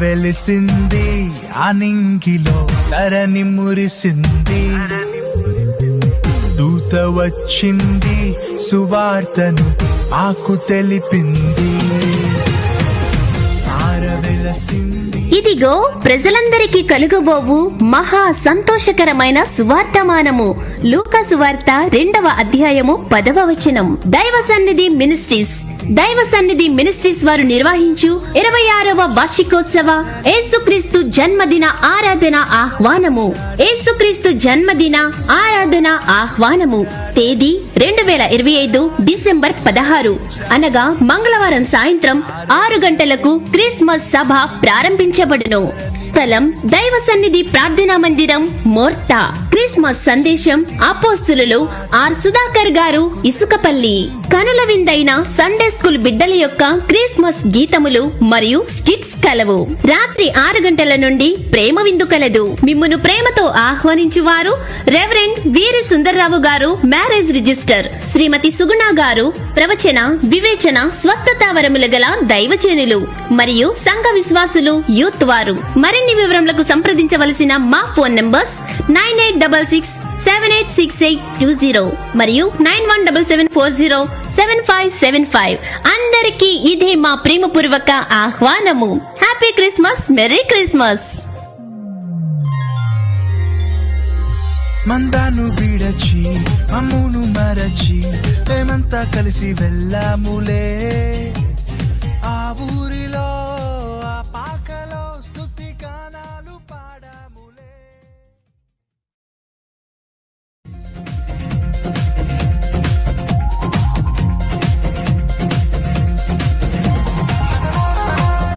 వెలిసింది ఆ నింగిలో ధరణి మురిసింది. దూత వచ్చింది సువార్తను ఆకు తెలిపింది. ఇదిగో ప్రజలందరికీ కలుగబోవు మహా సంతోషకరమైన సువార్తమానము. లూకా సువార్త 2వ అధ్యాయము 10వ వచనం. దైవ సన్నిధి మినిస్ట్రీస్ వారు నిర్వహించు 26వ వార్షికోత్సవ యేసుక్రీస్తు జన్మదిన ఆరాధన ఆహ్వానము. యేసుక్రీస్తు జన్మదిన ఆరాధన ఆహ్వానము. తేదీ 2025 డిసెంబర్ 16 అనగా మంగళవారం సాయంత్రం 6 గంటలకు క్రిస్మస్ సభ ప్రారంభించబడును. స్థలం దైవ సన్నిధి ప్రార్థనా మందిరం, మోర్తా. క్రిస్మస్ సందేశం అపోస్తులు ఆర్ సుధాకర్ గారు, ఇసుకపల్లి. కనుల విందైన సండే స్కూల్ బిడ్డల యొక్క క్రిస్మస్ గీతములు మరియు స్కిట్స్ కలవు. రాత్రి 6 గంటల నుండి ప్రేమ విందు కలదు. మిమ్మును ప్రేమతో ఆహ్వానించువారు రెవరెండ్ వీరి సుందర్రావు గారు, మ్యారేజ్ రిజిస్టర్. శ్రీమతి సుగుణ గారు, ప్రవచన, వివేచన, స్వస్థతా వరముల గల దైవచేనులు మరియు సంఘ విశ్వాసులు, యూత్ వారు. మరిన్ని వివరములకు సంప్రదించవలసిన మా ఫోన్ నంబర్స్ 9866786820 మరియు 9177407575. అందరికీ ఇదే మా ప్రేమపూర్వక ఆహ్వానము. Happy Christmas, merry Christmas. మందాను విడచి అమ్మును మరచి మేమంతా కలిసి వెళ్ళాములే ఆ ఊరు.